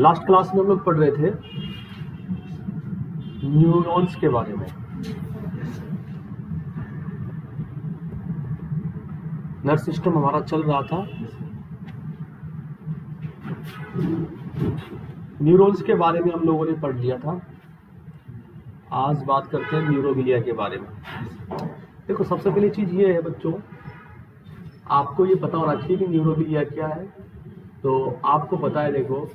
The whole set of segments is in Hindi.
लास्ट क्लास में हम लोग पढ़ रहे थे न्यूरॉन्स के बारे में। नर्व सिस्टम हमारा चल रहा था। न्यूरॉन्स के बारे में हम लोगों ने पढ़ लिया था। आज बात करते हैं न्यूरोग्लिया के बारे में। देखो, सबसे पहली चीज ये है बच्चों, आपको ये पता होना चाहिए कि न्यूरोग्लिया क्या है। तो आपको पता है, देखो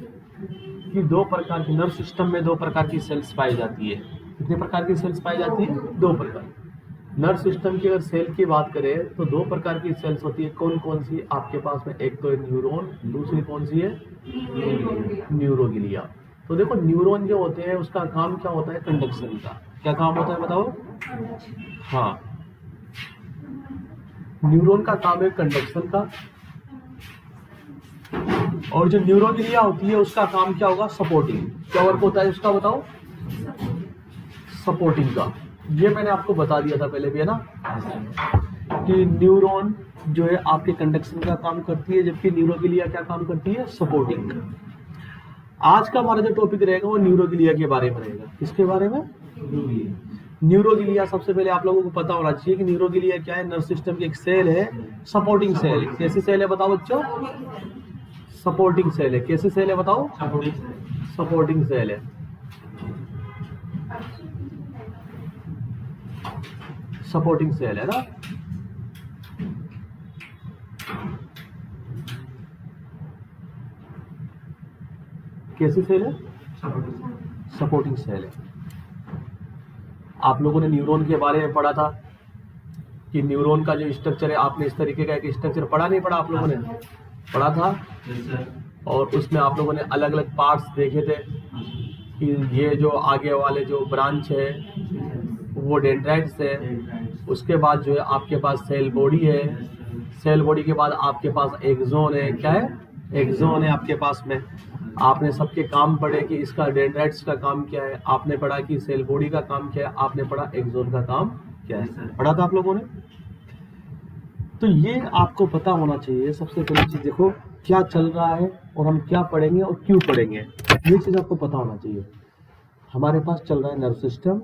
कि दो प्रकार की नर्व सिस्टम में दो प्रकार की सेल्स पाई जाती है। कितने प्रकार की सेल्स पाई जाती है? दो प्रकार। नर्व सिस्टम की अगर सेल की बात करें तो दो प्रकार की सेल्स होती है। कौन कौन सी आपके पास में? एक तो है न्यूरॉन, दूसरी कौन सी है? न्यूरोग्लिया। तो देखो, न्यूरॉन जो होते हैं उसका काम क्या होता है? कंडक्शन का। क्या काम होता है बताओ? हाँ, न्यूरॉन का काम है कंडक्शन का। और जो न्यूरोग्लिया होती है उसका काम क्या होगा? सपोर्टिंग। क्या वर्क होता है उसका बताओ? सपोर्टिंग का। ये मैंने आपको बता दिया था पहले भी, है ना, कि न्यूरॉन जो है आपके कंडक्शन का काम करती है, जबकि न्यूरोग्लिया क्या काम करती है? सपोर्टिंग। आज का हमारा जो टॉपिक रहेगा वो न्यूरोग्लिया के बारे में रहेगा। किसके बारे में? न्यूरोग्लिया। सबसे पहले आप लोगों को पता होना चाहिए कि न्यूरोग्लिया क्या है। नर्व सिस्टम की एक सेल है, सपोर्टिंग सेल। कैसी सेल है बताओ बच्चों? सपोर्टिंग सेल है। कैसी सेल है बताओ? सपोर्टिंग सेल है। सपोर्टिंग सेल है ना। कैसी सेल है? सपोर्टिंग सेल है। आप लोगों ने न्यूरॉन के बारे में पढ़ा था कि न्यूरॉन का जो स्ट्रक्चर है, आपने इस तरीके का एक स्ट्रक्चर पढ़ा नहीं पढ़ा? आप लोगों ने पढ़ा था। और उसमें आप लोगों ने अलग अलग पार्ट्स देखे थे कि ये जो आगे वाले जो ब्रांच है वो डेंड्राइट्स है। उसके बाद जो है आपके पास सेल बॉडी है। सेल बॉडी के बाद आपके पास एक्सोन है। क्या है? एक्सोन है आपके पास में। आपने सबके काम पढ़े कि इसका डेंड्राइट्स का काम क्या है। आपने पढ़ा कि सेल बॉडी का काम क्या है। आपने पढ़ा एक्सोन का काम क्या है। पढ़ा था आप लोगों ने। तो ये आपको पता होना चाहिए। सबसे पहली चीज देखो क्या चल रहा है और हम क्या पढ़ेंगे और क्यों पढ़ेंगे, ये चीज आपको पता होना चाहिए। हमारे पास चल रहा है नर्व सिस्टम।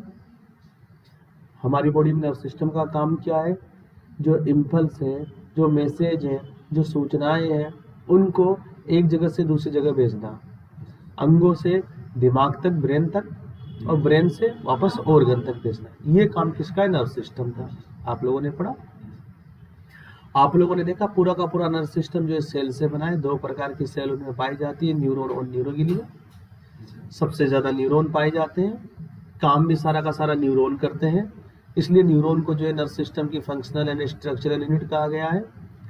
हमारी बॉडी में नर्व सिस्टम का काम क्या है? जो इम्पल्स है, जो मैसेज है, जो सूचनाएं हैं, उनको एक जगह से दूसरी जगह भेजना। अंगों से दिमाग तक, ब्रेन तक, और ब्रेन से वापस ऑर्गन तक भेजना। ये काम किसका है? नर्व सिस्टम का। आप लोगों ने पढ़ा। आप लोगों ने देखा पूरा का पूरा नर्व सिस्टम जो है सेल से बना है। दो प्रकार की सेल उनमें पाई जाती है, न्यूरॉन और न्यूरोग्लिया। सबसे ज्यादा न्यूरॉन पाए जाते हैं। काम भी सारा का सारा न्यूरॉन करते हैं। इसलिए न्यूरॉन को जो है नर्व सिस्टम की फंक्शनल एंड स्ट्रक्चरल यूनिट कहा गया है।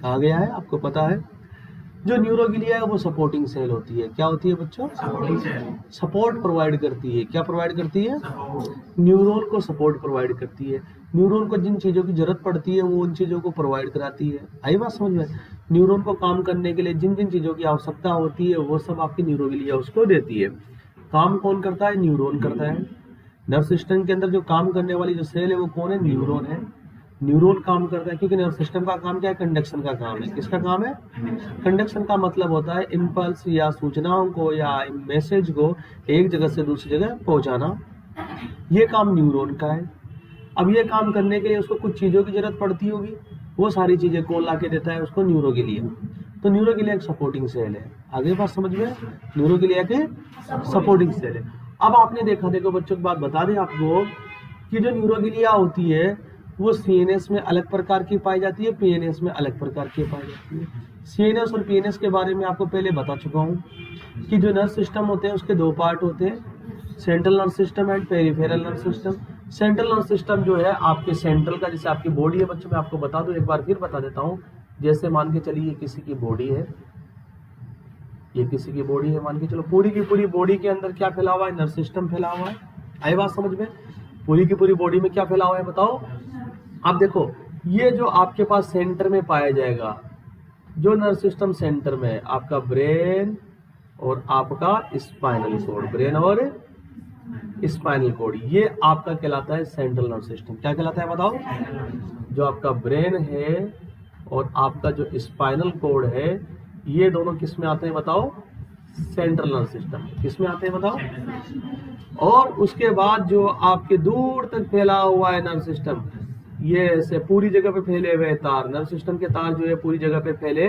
कहा गया है, आपको पता है। जो न्यूरोग्लिया है वो सपोर्टिंग सेल होती है। क्या होती है बच्चों? सपोर्ट प्रोवाइड करती है। क्या प्रोवाइड करती है? न्यूरॉन को सपोर्ट प्रोवाइड करती है। न्यूरॉन को जिन चीजों की जरूरत पड़ती है वो उन चीजों को प्रोवाइड कराती है। आई बात समझ में? न्यूरॉन को काम करने के लिए जिन जिन चीजों की आवश्यकता होती है वो सब आपकी न्यूरोग्लिया उसको देती है। काम कौन करता है? न्यूरॉन करता है। नर्व सिस्टम के अंदर जो काम करने वाली जो सेल है वो कौन है? न्यूरॉन है। न्यूरॉन काम करता है क्योंकि नर्व सिस्टम का काम क्या है? कंडक्शन का काम है। किसका काम है? कंडक्शन का मतलब होता है इम्पल्स या सूचनाओं को या मैसेज को एक जगह से दूसरी जगह पहुंचाना। ये काम न्यूरॉन का है। अब ये काम करने के लिए उसको कुछ चीजों की जरूरत पड़ती होगी। वो सारी चीजें कौन ला के देता है? उसको न्यूरोग्लिया। तो न्यूरोग्लिया एक सपोर्टिंग सेल है। आगे बात समझ में? न्यूरोग्लिया के सपोर्टिंग सेल है। अब आपने देखा, देखो बच्चों की बात बता दें आपको कि जो न्यूरोग्लिया होती है वो सीएनएस में अलग प्रकार की पाई जाती है, पीएनएस में अलग प्रकार की पाई जाती है। सीएनएस और पीएनएस के बारे में आपको पहले बता चुका हूँ कि जो नर्व सिस्टम होते हैं उसके दो पार्ट होते हैं, central nerve system and peripheral nerve system. Central nerve system जो है आपके सेंट्रल का, जैसे आपकी बॉडी है बच्चों, मैं आपको बता दूं, एक बार फिर बता देता हूँ। जैसे मान के चलिए ये किसी की बॉडी है, ये किसी की बॉडी है मान के चलो। पूरी की पूरी बॉडी के अंदर क्या फैला हुआ है? नर्व सिस्टम फैला हुआ है। आई बात समझ में? पूरी की पूरी बॉडी में क्या फैला हुआ है बताओ? अब देखो, ये जो आपके पास सेंटर में पाया जाएगा, जो नर्व सिस्टम सेंटर में है, आपका ब्रेन और आपका स्पाइनल कोड। ब्रेन और स्पाइनल कोड, ये आपका कहलाता है सेंट्रल नर्व सिस्टम। क्या कहलाता है बताओ? जो आपका ब्रेन है और आपका जो स्पाइनल कोड है, ये दोनों किस में आते हैं बताओ? Central nerve system. किसमें आते हैं बताओ? और उसके बाद जो आपके दूर तक फैला हुआ है नर्व सिस्टम, ये ऐसे पूरी जगह पे फैले हुए हैं तार, नर्व सिस्टम के तार जो है पूरी जगह पे फैले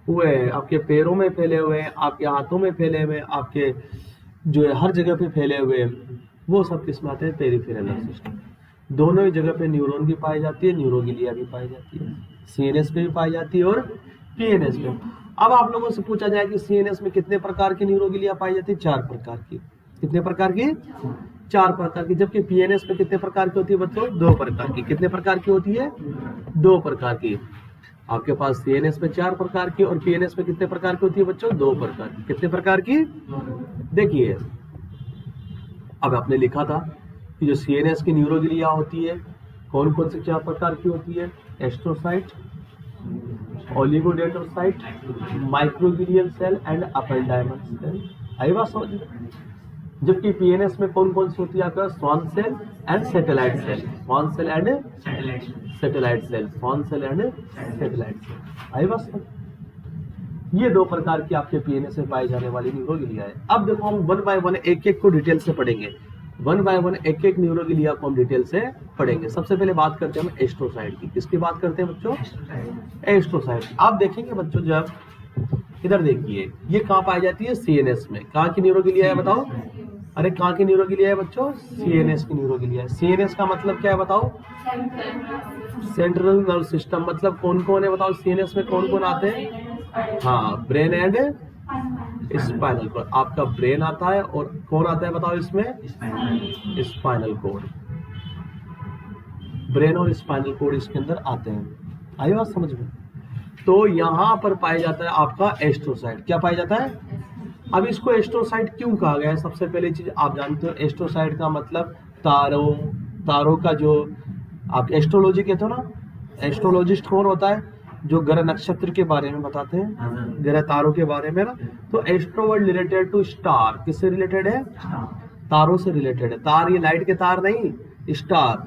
हुए हैं, आपके पैरों में फैले हुए हैं, आपके हाथों में फैले हुए हैं, आपके जो है हर जगह पे फैले हुए हैं, वो सब किसमें आते हैं? Peripheral nerve system. दोनों ही जगह पे न्यूरॉन भी पाई जाती है, न्यूरोगिलिया भी पाई जाती है, सीएनएस पे भी पाई जाती है और पीएनएस पे। अब आप लोगों से पूछा जाए कि सीएनएस में कितने प्रकार की न्यूरोगिलिया पाई जाती है? 4 प्रकार की। कितने प्रकार की? 4 प्रकार की। जबकि पीएनएस में कितने प्रकार की होती है बच्चों? 2 प्रकार की। कितने प्रकार की होती है? 2 प्रकार की। आपके पास सीएनएस में 4 प्रकार की और पीएनएस में कितने प्रकार की होती है बच्चों? 2 प्रकार की। कितने प्रकार की? देखिए, अब आपने लिखा था कि जो सीएनएस की न्यूरोगिलिया होती है कौन कौन से 4 प्रकार की होती है? Astrocyte, oligodendrocyte, microglial cell and ependymal cell. आई बात समझ में? जबकि पीएनएस में कौन कौन सी होती है आपका? Schwann cell and satellite cell, Schwann cell and satellite cell, Schwann cell and satellite cell. आई बात समझ? ये 2 प्रकार की आपके पीएनएस में पाई जाने वाली न्यूरोगिलिया है। अब देखो हम वन बाय वन एक एक को डिटेल से पढ़ेंगे, वन बाय वन एक एक न्यूरोगिलिया को हम डिटेल से पढ़ेंगे। सबसे पहले बात करते हैं हम एस्ट्रोसाइट की। किसकी बात करते हैं बच्चों? एस्ट्रोसाइट। आप देखेंगे बच्चों, जब इधर देखिए, ये कहाँ पाई जाती है? सीएनएस में। कहाँ की न्यूरोगिलिया है बताओ? अरे कहाँ की न्यूरोगिलिया है बच्चों? सीएनएस की न्यूरोगिलिया है। सीएनएस का मतलब क्या है बताओ? Central nerve system. मतलब कौन कौन है बताओ? सीएनएस में कौन कौन आते हैं? हाँ, ब्रेन एंड स्पाइनल कॉर्ड। आपका ब्रेन आता है और कौन आता है बताओ इसमें? Spinal cord. ब्रेन और स्पाइनल कॉर्ड इसके अंदर आते हैं। आई बात समझ में? तो यहाँ पर पाया जाता है आपका एस्ट्रोसाइट। क्या पाया जाता है? अब इसको एस्ट्रोसाइट क्यों कहा गया है? सबसे पहली चीज आप जानते हो, एस्ट्रोसाइट का मतलब तारों का जो आप एस्ट्रोलॉजी कहते हो ना, एस्ट्रोलॉजिस्ट कौन होता है? जो ग्रह नक्षत्र के बारे में बताते हैं, ग्रह तारों के बारे में ना। तो astro word related to star. किससे रिलेटेड है? तारों से रिलेटेड है। तार ये लाइट के तार नहीं, स्टार,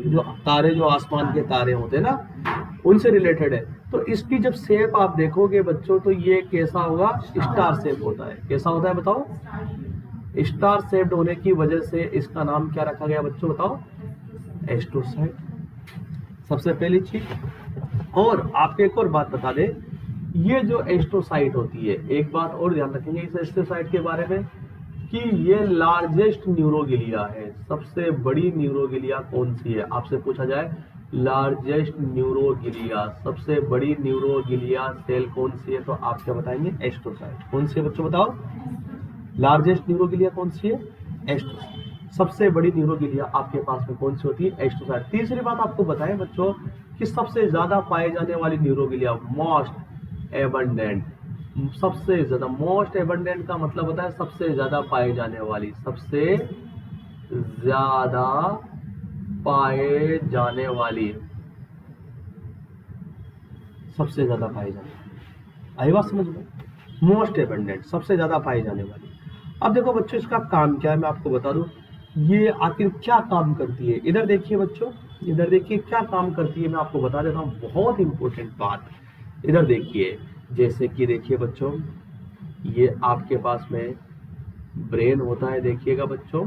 जो तारे जो आसमान के तारे होते हैं ना, उनसे रिलेटेड है। तो इसकी जब शेप आप देखोगे बच्चों, तो ये कैसा होगा? स्टार शेप होता है। कैसा होता है बताओ? स्टार शेप्ड होने की वजह से इसका नाम क्या रखा गया बच्चों बताओ? एस्ट्रोसाइट। सबसे पहली चीज। और आपको एक और बात बता दें, ये जो एस्ट्रोसाइट होती है, एक बात और ध्यान रखेंगे इस एस्ट्रोसाइट के बारे में कि ये लार्जेस्ट न्यूरोगिलिया है। सबसे बड़ी न्यूरोगिलिया कौन सी है? आपसे पूछा जाए लार्जेस्ट न्यूरोगिलिया, सबसे बड़ी न्यूरोगिलिया सेल कौन सी है, तो आप क्या बताएंगे? एस्ट्रोसाइट। कौन सी है बच्चों बताओ? लार्जेस्ट न्यूरोगिलिया कौन सी है? एस्ट्रोसाइट। सबसे बड़ी न्यूरोगिलिया आपके पास में कौन सी होती है? एस्ट्रोसाइट। तीसरी बात आपको बताएं बच्चों कि सबसे ज्यादा पाए जाने वाली न्यूरोगिलिया, मोस्ट एबंडेंट, सबसे ज्यादा, मोस्ट एबंडेंट का मतलब होता है सबसे ज्यादा पाए जाने वाली, सबसे ज्यादा पाए जाने वाली, सबसे ज्यादा पाए जाने वाली। आई बात समझ में? मोस्ट एबंडेंट, सबसे ज्यादा पाए जाने वाली। अब देखो बच्चों, इसका काम क्या है मैं आपको बता दूं। ये आखिर क्या काम करती है? इधर देखिए बच्चों, इधर देखिए क्या काम करती है, मैं आपको बता देता हूँ। बहुत इंपॉर्टेंट बात। इधर देखिए, जैसे कि देखिए बच्चों, ये आपके पास में ब्रेन होता है। देखिएगा बच्चों,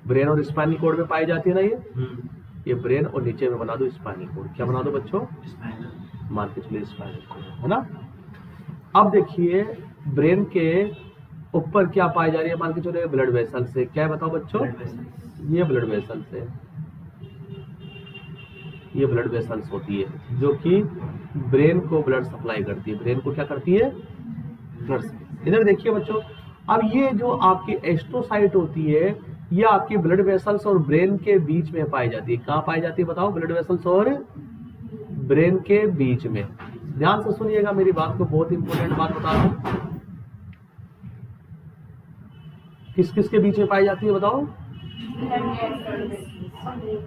ब्रेन और स्पाइनल कॉर्ड में पाई जाती है ना ये ब्रेन, और नीचे में बना दो स्पाइनल कॉर्ड। क्या बना दो बच्चों? मान के चलिए स्पाइनल कॉर्ड, है ना। अब देखिए, ब्रेन के ऊपर क्या पाई जा रही है? मान के चलिए ब्लड वेसल से। क्या बताओ बच्चों? ये ब्लड वेसल से, ये ब्लड वेसल्स होती है जो कि ब्रेन को ब्लड सप्लाई करती है। ब्रेन को क्या करती है? Blood supply. इधर देखिए बच्चों, अब ये जो आपकी एस्ट्रोसाइट होती है, ये आपकी ब्लड वेसल्स और ब्रेन के बीच में पाई जाती है। कहाँ पाई जाती है बताओ? ब्लड वेसल्स और ब्रेन के बीच में। ध्यान से सुनिएगा मेरी बात को, बहुत इंपॉर्टेंट बात बता रहा हूं। किस किस के बीच में पाई जाती है बताओ?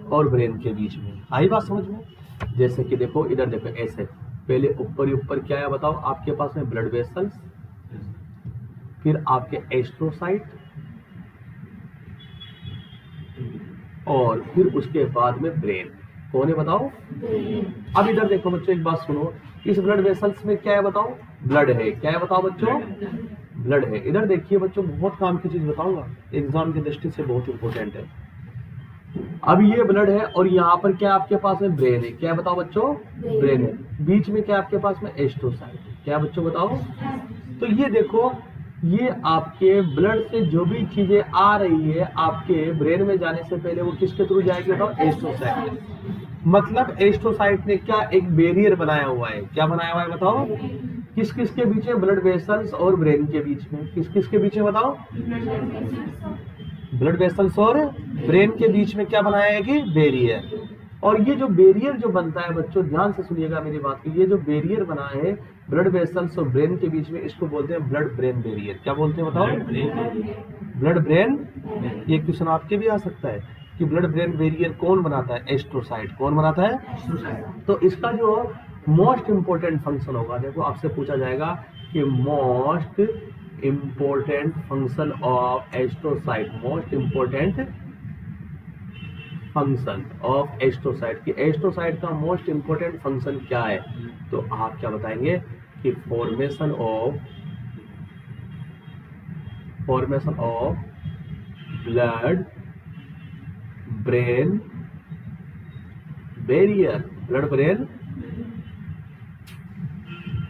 और ब्रेन के बीच में। आई बात समझ में? जैसे कि देखो, इधर देखो, ऐसे पहले ऊपर ही ऊपर क्या है बताओ? आपके पास में ब्लड वेसल्स, फिर आपके एस्ट्रोसाइट, और फिर उसके बाद में ब्रेन। कौन है बताओ? अब इधर देखो बच्चों, एक बात सुनो, इस ब्लड वेसल्स में क्या है बताओ? ब्लड है। क्या है बताओ बच्चों? ब्लड है। इधर देखिए बच्चों, बहुत काम की चीज बताऊंगा, एग्जाम की दृष्टि से बहुत इंपॉर्टेंट है। अब ये ब्लड है और यहाँ पर क्या आपके पास में ब्रेन है। क्या है बताओ बच्चों? ब्रेन है। बीच में क्या आपके पास में? एस्ट्रोसाइट है। क्या बताओ बताओ? तो ये देखो, ये आपके ब्लड से जो भी चीजें आ रही है आपके ब्रेन में जाने से पहले वो किसके थ्रू जाएगी बताओ? एस्ट्रोसाइट। मतलब एस्ट्रोसाइट ने क्या एक बैरियर बनाया हुआ है। क्या बनाया हुआ है बताओ? किस किस के बीच में? ब्लड वेसल्स और ब्रेन के बीच में। किस किस के बीच में बताओ? ब्लड वेसल्स और ब्रेन के बीच में क्या बनाया है कि बैरियर। और ये जो बैरियर जो बनता है बच्चों, ध्यान से सुनिएगा मेरी बात की, ये जो बैरियर बना है ब्लड वेसल्स और ब्रेन के बीच में, इसको बोलते हैं ब्लड ब्रेन बैरियर। क्या बोलते हैं बताओ? Blood brain. ये क्वेश्चन आपके भी आ सकता है कि ब्लड ब्रेन बैरियर कौन बनाता है? एस्ट्रोसाइट। कौन बनाता है? तो इसका जो मोस्ट इंपोर्टेंट फंक्शन होगा, देखो आपसे पूछा जाएगा कि most important function of astrocyte, most important function of astrocyte, कि एस्ट्रोसाइट का मोस्ट इंपोर्टेंट फंक्शन क्या है? तो आप क्या बताएंगे कि formation of blood brain barrier. Blood brain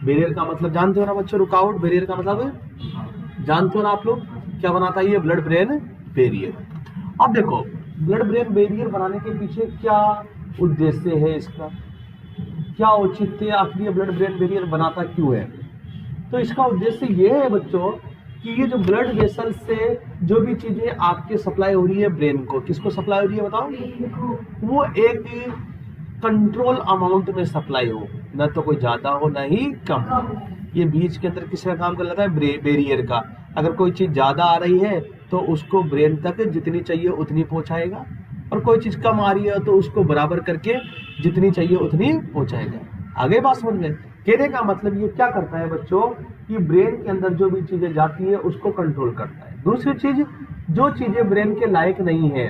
barrier का मतलब जानते हो ना बच्चों? रुकावट। बैरियर का मतलब जानते हो ना आप लोग? क्या बनाता है ये ब्लड ब्रेन बैरियर। अब देखो, ब्लड ब्रेन बैरियर बनाने के पीछे क्या उद्देश्य है इसका, क्या औचित्य है, आखिर ये ब्लड ब्रेन बैरियर बनाता क्यों है? तो इसका उद्देश्य ये है बच्चों कि ये जो ब्लड वेसल से जो भी चीजें आपके सप्लाई हो रही है ब्रेन को, किसको सप्लाई हो रही है बताओ? वो एक कंट्रोल अमाउंट में सप्लाई हो, न तो कोई ज्यादा हो न ही कम हो। ये बीच के अंदर किसका काम कर लेता है? बैरियर का। अगर कोई चीज ज्यादा आ रही है तो उसको ब्रेन तक जितनी चाहिए उतनी पहुंचाएगा, और कोई चीज कम आ रही है तो उसको बराबर करके जितनी चाहिए उतनी पहुंचाएगा। आगे बात समझ में? कहने का मतलब ये क्या करता है बच्चों कि ब्रेन के अंदर जो भी चीजें जाती है उसको कंट्रोल करता है। दूसरी चीज, जो चीजें ब्रेन के लायक नहीं है,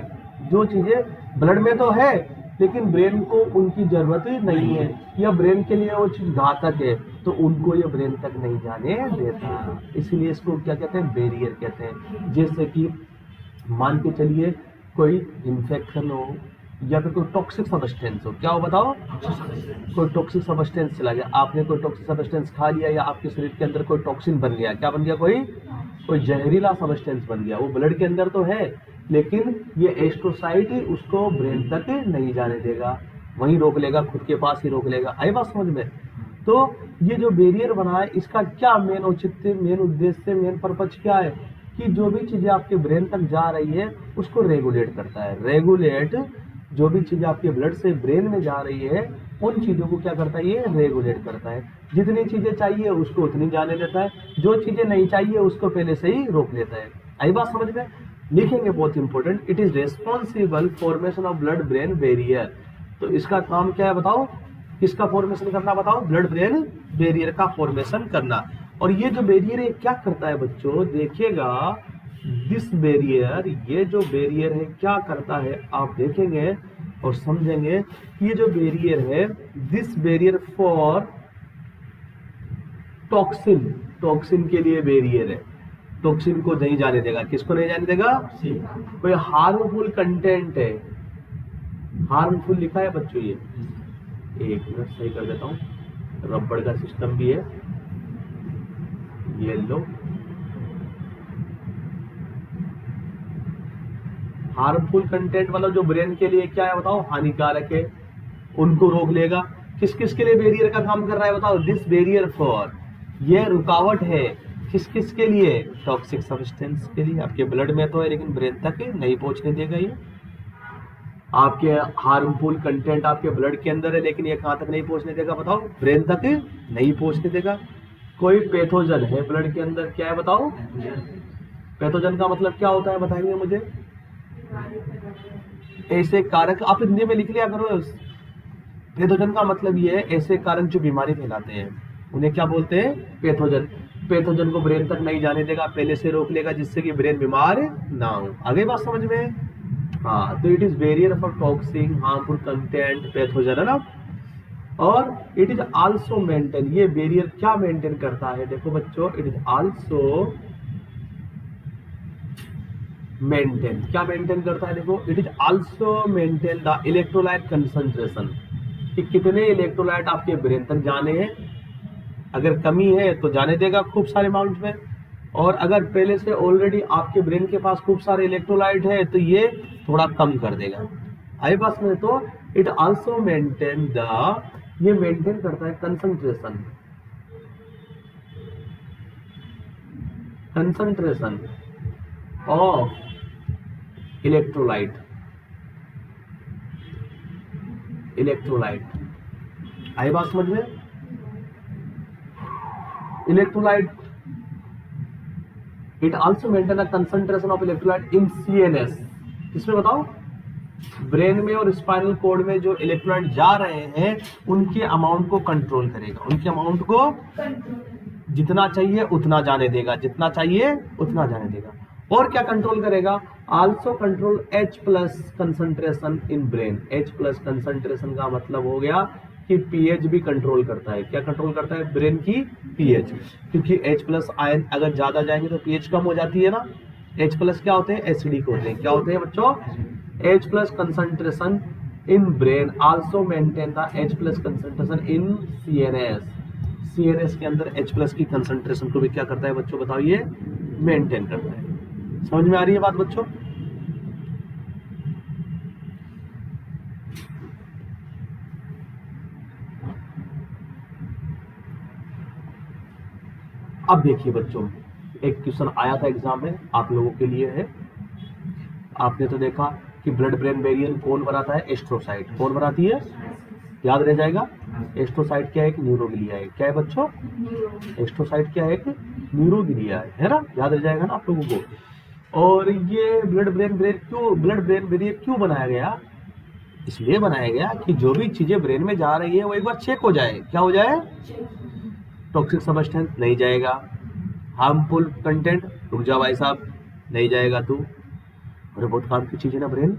जो चीजें ब्लड में तो है लेकिन ब्रेन को उनकी जरूरत नहीं है, या ब्रेन के लिए वो चीज घातक है, तो उनको ये ब्रेन तक नहीं जाने देता। इसलिए इसको क्या कहते हैं? बैरियर कहते हैं। जैसे कि मान के चलिए कोई इन्फेक्शन हो या फिर कोई टॉक्सिक सब्सटेंस हो। क्या हो बताओ? कोई टॉक्सिक सब्सटेंस चला गया, आपने कोई टॉक्सिक सब्सटेंस खा लिया या आपके शरीर के अंदर कोई टॉक्सिन बन गया। क्या बन गया? कोई जहरीला सब्सटेंस बन गया। वो ब्लड के अंदर तो है लेकिन ये एस्ट्रोसाइट उसको ब्रेन तक नहीं जाने देगा, वहीं रोक लेगा, खुद के पास ही रोक लेगा। आई बात समझ में? तो ये जो बैरियर बना है इसका क्या मेन औचित्य, मेन उद्देश्य, मेन पर्पज क्या है कि जो भी चीजें आपके ब्रेन तक जा रही है उसको रेगुलेट करता है। रेगुलेट, जो भी चीजें आपके ब्लड से ब्रेन में जा रही है उन चीजों को क्या करता है? ये रेगुलेट करता है। जितनी चीजें चाहिए उसको उतनी जाने देता है, जो चीजें नहीं चाहिए उसको पहले से ही रोक लेता है। आई बात समझ में? लिखेंगे बहुत important, it is responsible formation of blood brain barrier. तो इसका काम क्या है बताओ? किसका फॉर्मेशन करना बताओ? ब्लड ब्रेन बैरियर का फॉर्मेशन करना। और ये जो बैरियर है क्या करता है बच्चों? देखिएगा, दिस बैरियर, ये जो बैरियर है क्या करता है आप देखेंगे और समझेंगे। ये जो बैरियर है, this barrier for toxin, toxin के लिए बैरियर है। टॉक्सिन को नहीं जाने देगा। किसको नहीं जाने देगा? कोई हार्मफुल कंटेंट है, हार्मफुल लिखा है बच्चों, ये एक मिनट सही कर देता हूँ, रबड़ का सिस्टम भी है, ये लो। हार्मफुल कंटेंट वाला जो ब्रेन के लिए क्या है बताओ? हानिकारक है, उनको रोक लेगा। किस किस के लिए बैरियर का काम कर रहा है बताओ? दिस बैरियर फॉर, ये रुकावट है किस किस के लिए? टॉक्सिक सब्सटेंस के लिए। आपके ब्लड में तो है लेकिन ब्रेन तक नहीं पहुंचने देगा। ये आपके हार्मफुल कंटेंट आपके ब्लड के अंदर है लेकिन ये कहां तक नहीं पहुंचने देगा बताओ? ब्रेन तक नहीं पहुंचने देगा। कोई पैथोजन है ब्लड के अंदर, क्या है बताओ? पैथोजन का मतलब क्या होता है बताएंगे मुझे? ऐसे कारक, आप हिंदी में लिख लिया करो। पैथोजन का मतलब ये है ऐसे कारक जो बीमारी फैलाते हैं, उन्हें क्या बोलते हैं? पैथोजन। पैथोजन को ब्रेन तक नहीं जाने देगा, पहले से रोक लेगा जिससे कि ब्रेन बीमार ना हो। आगे बात समझ में? हाँ, तो it is barrier for toxic harmful content pathogen है ना। और इट इज आल्सो मेंटेन, ये बैरियर क्या मेंटेन करता है, देखो बच्चों, इट इज आल्सो मेंटेन, क्या मेंटेन करता है, देखो, it is also maintain the electrolyte concentration, कि कितने इलेक्ट्रोलाइट आपके ब्रेन तक जाने हैं। अगर कमी है तो जाने देगा खूब सारे अमाउंट में, और अगर पहले से ऑलरेडी आपके ब्रेन के पास खूब सारे इलेक्ट्रोलाइट है तो ये थोड़ा कम कर देगा। आई पास में, तो इट आल्सो मेंटेन द, ये मेंटेन करता है concentration, concentration of electrolyte, electrolyte. आई बात समझ में, electrolyte, it also maintain the concentration of electrolyte in CNS, किसमें बताओ, ब्रेन में और स्पाइनल कॉर्ड में जो इलेक्ट्रोलाइट जा रहे हैं उनके अमाउंट को कंट्रोल करेगा, उनके अमाउंट को जितना चाहिए उतना जाने देगा, जितना चाहिए उतना जाने देगा। और क्या कंट्रोल करेगा, also control H plus concentration in brain. H plus concentration का मतलब हो गया कि पीएच भी कंट्रोल करता है, क्या कंट्रोल करता है, ब्रेन की पीएच, क्योंकि H प्लस आयन अगर ज्यादा जाएंगे तो पीएच कम हो जाती है ना। H प्लस क्या होते हैं, एसिडिक होते हैं, क्या होते हैं बच्चों, H plus concentration in brain also maintain the H plus concentration in CNS। CNS के अंदर H प्लस की कंसंट्रेशन को भी क्या करता है बच्चों, बताओ, ये मेंटेन करता है। समझ में आ रही है बात बच्चों। अब देखिए बच्चों, एक क्वेश्चन आया था एग्जाम में, आप लोगों के लिए है। आपने तो देखा कि ब्लड ब्रेन बैरियर कौन बनाता है, एस्ट्रोसाइट, कौन बनाती है, याद रह जाएगा। एस्ट्रोसाइट क्या है, एक न्यूरोग्लिया है, क्या है बच्चों, एस्ट्रोसाइट क्या है, एक न्यूरोग्लिया है ना, याद रह जाएगा ना आप लोगों को। और ये ब्लड ब्रेन बैरियर क्यों बनाया गया, इसलिए बनाया गया कि जो भी चीजें ब्रेन में जा रही है वो एक बार चेक हो जाए, क्या हो जाए, टॉक्सिक सब्सटेंस नहीं जाएगा, हार्मफुल कंटेंट, रुक जा भाई साहब, नहीं जाएगा तू, अरे बहुत काम की चीज है ना ब्रेन,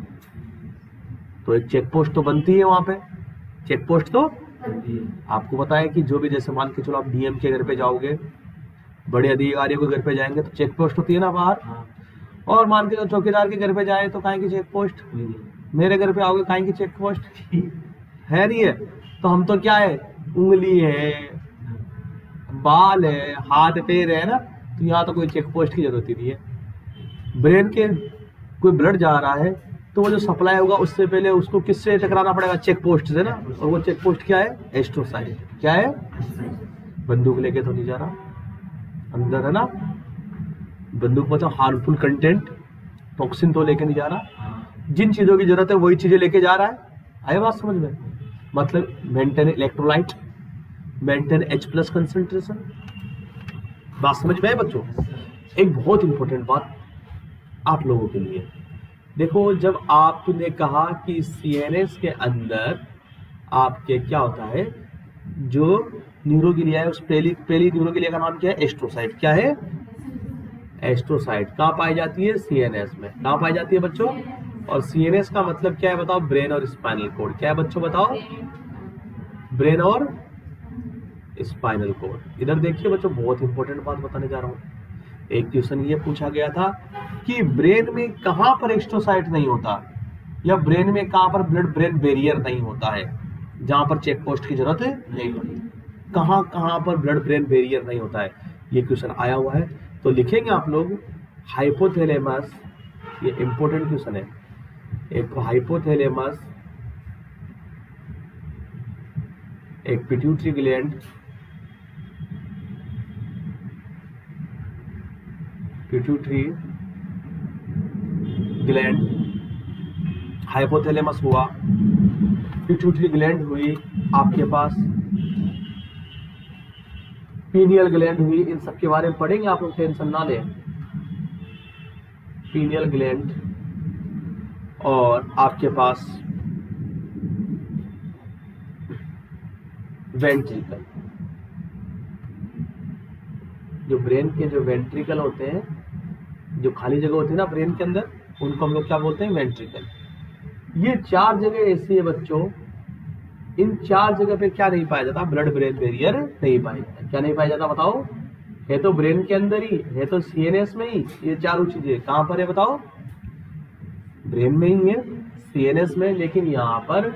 तो एक चेक पोस्ट तो बनती है वहां पे, चेक पोस्ट तो आपको पता है कि जो भी, जैसे मान के चलो आप डीएम के घर पे जाओगे, बड़े अधिकारियों के घर पे जाएंगे तो चेक पोस्ट होती है ना बाहर, और मान के चौकीदार के घर पे जाए तो काहे की चेक पोस्ट, मेरे घर पे आओगे काहे की चेक पोस्ट है नहीं है। तो हम तो क्या है, उंगली है, बाल है, हाथ पैर है ना, तो यहाँ तो कोई चेक पोस्ट की जरूरत ही नहीं है। ब्रेन के कोई ब्लड जा रहा है तो वो जो सप्लाई होगा उससे पहले उसको किससे टकराना पड़ेगा, चेक पोस्ट से ना, और वो चेक पोस्ट क्या है, एस्ट्रोसाइट, क्या है, बंदूक लेके तो नहीं जा रहा, अंदर है ना, बंदूक मतलब हार्मफुल कंटेंट, टॉक्सिन तो लेके नहीं जा रहा, जिन चीजों की जरूरत है वही चीजें लेके जा रहा है। आए बात समझ में, मतलब maintain electrolyte, maintain H plus concentration, बात समझ में आए बच्चों। एक बहुत इंपॉर्टेंट बात आप लोगों के लिए, देखो, जब आपने कहा कि CNS के अंदर आपके क्या होता है, जो न्यूरोग्लिया है, उस पहली न्यूरोग्लिया का नाम क्या है, एस्ट्रोसाइट, क्या है, एस्ट्रोसाइट, कहाँ पाई जाती है, CNS में, कहाँ पाई जाती है बच्चों, और CNS का मतलब क्या है बताओ, ब्रेन और स्पाइनल कॉर्ड, क्या है बच्चों बताओ, ब्रेन और स्पाइनल कॉर्ड। इधर देखिए बच्चों, बहुत इंपॉर्टेंट बात बताने जा रहा हूँ। एक क्वेश्चन ये पूछा गया था कि ब्रेन में कहां पर एस्ट्रोसाइट नहीं होता, या ब्रेन में कहां पर ब्लड ब्रेन बैरियर नहीं होता है, जहां पर चेक पोस्ट की जरूरत नहीं पड़ती, कहां पर ब्लड ब्रेन बैरियर नहीं होता है, ये क्वेश्चन आया हुआ है। तो लिखेंगे आप लोग हाइपोथैलेमस, ये इंपॉर्टेंट क्वेश्चन है, एक हाइपोथैलेमस, एक pituitary gland, pituitary gland, hypothalamus हुआ, पिट्यूटरी ग्लैंड हुई आपके पास, पीनियल ग्लैंड हुई, इन सब के बारे में पढ़ेंगे आप लोग, टेंशन ना लें। पीनियल ग्लैंड और आपके पास वेंट्रिकल, जो ब्रेन के जो वेंट्रिकल होते हैं, जो खाली जगह होती है ना ब्रेन के अंदर, उनको हम लोग क्या बोलते हैं, वेंट्रिकल। ये 4 जगह ऐसी है बच्चों, इन 4 जगह पे क्या नहीं पाया जाता, ब्लड ब्रेन बैरियर नहीं पाया जाता। क्या नहीं पाया जाता बताओ, है तो ब्रेन के अंदर ही, है तो सीएनएस में ही, ये चारों चीजें कहां पर है बताओ, ब्रेन में ही है, सीएनएस में, लेकिन यहाँ पर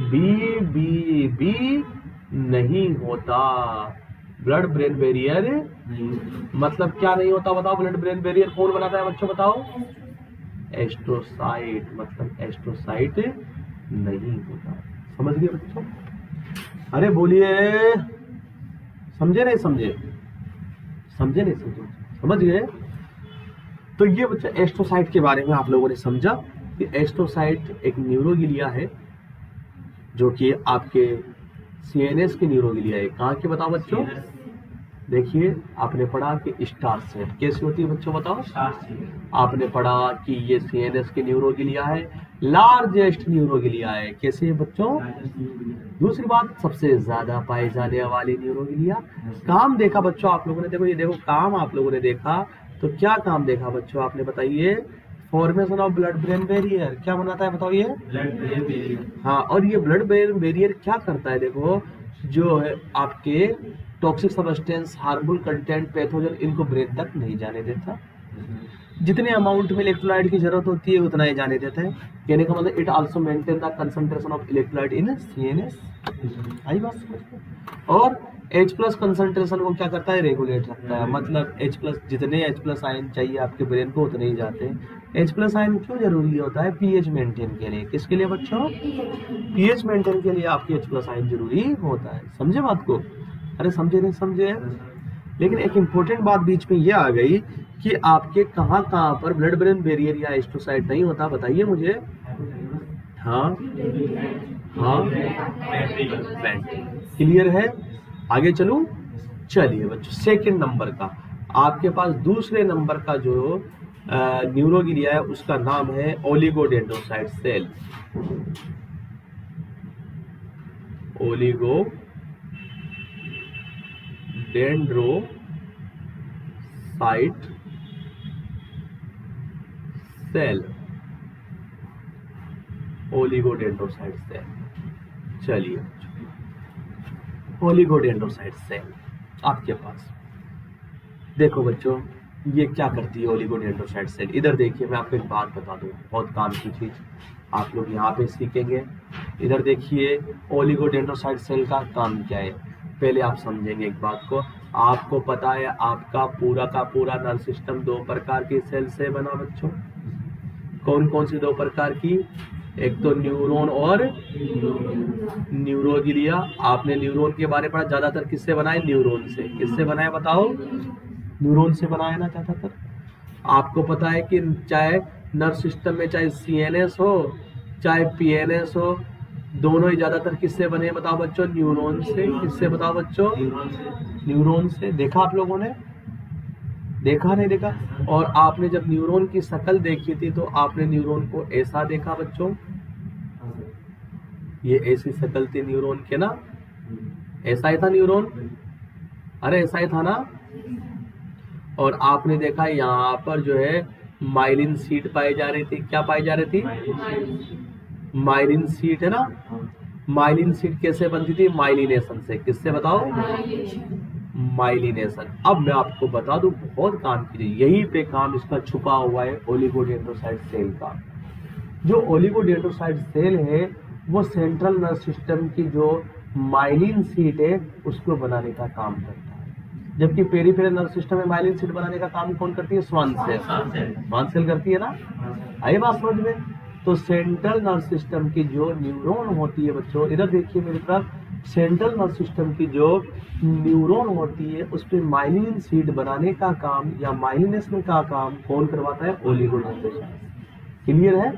बी नहीं होता, ब्लड ब्रेन बैरियर मतलब क्या नहीं होता बताओ, ब्लड ब्रेन बैरियर कौन बनाता है बच्चों बताओ, एस्ट्रोसाइट, मतलब एस्ट्रोसाइट नहीं होता। समझ गए बच्चों, अरे बोलिए, समझे नहीं समझे, समझे नहीं समझे, समझ गए। तो ये बच्चा एस्ट्रोसाइट के बारे में आप लोगों ने समझा कि एस्ट्रोसाइट एक न्यूरोगिलिया है जो कि आपके सीएनएस की न्यूरोगिलिया है। कहाँ के बताओ बच्चों, देखिए आपने पढ़ा कि स्टार सेल कैसी होती है बच्चों बताओ, आपने पढ़ा कि ये सीएनएस की न्यूरोगिलिया है, लार्जेस्ट न्यूरोगिलिया है, कैसे है बच्चों। दूसरी बात, सबसे ज्यादा पाई जाने वाली न्यूरोगिलिया। काम देखा बच्चों आप लोगों ने, देखो ये देखो काम आप लोगों ने देखा, तो क्या काम देखा बच्चों आपने बताइए, formation of blood brain barrier, क्या बनाता है बताओ ये, ब्लड ब्रेन बैरियर। हाँ, और ये ब्लड ब्रेन बैरियर क्या करता है, देखो जो है आपके toxic substance, harmful content, pathogen, इनको ब्रेन तक नहीं जाने देता, जितने अमाउंट में इलेक्ट्रोलाइट की जरूरत होती है उतना ही जाने देता है। कहने का मतलब it also maintain the concentration of electrolyte in CNS, आई बात समझ में। और H+ कंसंट्रेशन को क्या करता है, रेगुलेट रखता है, मतलब H+ जितने H+ आयन चाहिए आपके ब्रेन को उतने ही जाते हैं। H+ आयन क्यों जरूरी होता है, पीएच मेंटेन के लिए, किसके लिए बच्चों, पीएच मेंटेन के लिए आपके H+ आयन जरूरी होता है। समझे बात को, अरे समझे नहीं समझे। लेकिन एक इंपॉर्टेंट बात बीच में ये आ गई कि आपके कहाँ कहाँ पर ब्लड ब्रेन बैरियर या एस्ट्रोसाइट नहीं होता, बताइए मुझे। हाँ हाँ, क्लियर है, आगे चलूं। चलिए बच्चों, सेकंड नंबर का आपके पास दूसरे नंबर का जो न्यूरोगिलिया है उसका नाम है oligodendrocyte cell. Oligodendrocyte cell, oligodendrocyte cell. चलिए, ओलिगोडेंड्रोसाइट सेल आपके पास, देखो बच्चों ये क्या करती है ओलिगोडेंड्रोसाइट सेल। इधर देखिए, मैं आपको एक बात बता दूं, बहुत काम की चीज आप लोग यहाँ पे सीखेंगे। इधर देखिए, ओलिगोडेंड्रोसाइट सेल का काम क्या है, पहले आप समझेंगे एक बात को। आपको पता है आपका का पूरा नर्व सिस्टम 2 प्रकार की सेल से बना बच्चों, कौन कौन सी 2 प्रकार की, एक तो न्यूरॉन और न्यूरोगिलिया। आपने न्यूरॉन के बारे में पढ़ा, ज्यादातर किससे बनाए, न्यूरॉन से। किससे बनाए बताओ, न्यूरॉन से बनाया ना ज्यादातर। आपको पता है कि चाहे नर्व सिस्टम में चाहे सीएनएस हो चाहे पीएनएस हो, दोनों ही ज्यादातर किससे बने बताओ बच्चों, न्यूरॉन से। किससे बताओ बच्चों, न्यूरॉन से। देखा आप लोगों ने, देखा नहीं देखा। और आपने जब न्यूरॉन की शक्ल देखी थी तो आपने न्यूरॉन को ऐसा देखा बच्चों, ये ऐसी शक्ल थी न्यूरॉन के ना, ऐसा ही था न्यूरॉन, अरे ऐसा ही था ना। और आपने देखा यहाँ पर जो है माइलिन शीट पाई जा रही थी, क्या पाई जा रही थी, माइलिन शीट है ना। माइलिन शीट कैसे बनती थी, माइलिनेशन से। किससे बताओ, माइलिनेशन। अब मैं आपको बता दूं, बहुत काम कीजिए, यहीं पे काम इसका छुपा हुआ है ओलिगोडेंड्रोसाइट सेल का। जो ओलिगोडेंड्रोसाइट सेल है वो सेंट्रल नर्व सिस्टम की जो माइलिन शीट है उसको बनाने का काम करता है, जबकि पेरिफेरल नर्व सिस्टम में माइलिन शीट बनाने का काम कौन करती है, श्वान सेल। श्वान सेल करती है ना, आई बात समझ में। तो सेंट्रल नर्व सिस्टम की जो न्यूरॉन होती है बच्चों, इधर देखिए मेरी तरफ, सेंट्रल नर्व सिस्टम की जो न्यूरॉन होती है उस पर माइलिन शीट बनाने का काम या माइलिनेशन का काम कौन करवाता है, ओलिगोडेंड्रोसाइट। क्लियर है,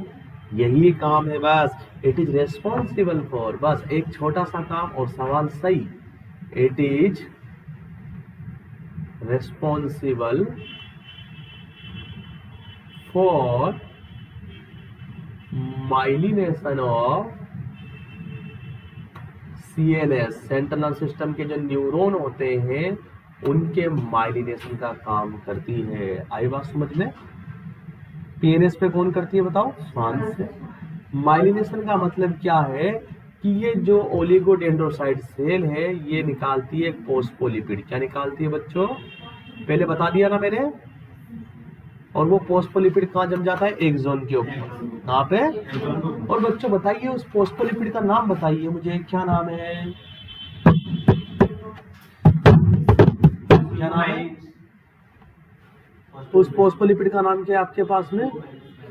यही काम है बस। इट इज रेस्पॉन्सिबल फॉर, बस एक छोटा सा काम और सवाल सही। It is responsible for myelination of CNS, central nerve system के जो न्यूरॉन होते हैं उनके माइलिनेशन का काम करती है। आई बात समझ में, पीएनएस पे कौन करती है बताओ? श्वान से। माइलिनेशन का मतलब क्या है कि ये जो ओलिगोडेंड्रोसाइट सेल है ये निकालती है एक फोस्फोलिपिड। क्या निकालती है बच्चों? पहले बता दिया ना मैंने। और वो फोस्फोलिपिड कहाँ जम जाता है? एक्सोन के ऊपर। कहाँ पे? और बच्चों बताइए उस फोस्फोलिपिड का नाम बताइए मुझे, क्या नाम है? क्या नाम है उस फोस्फोलिपिड का? नाम क्या है आपके पास में?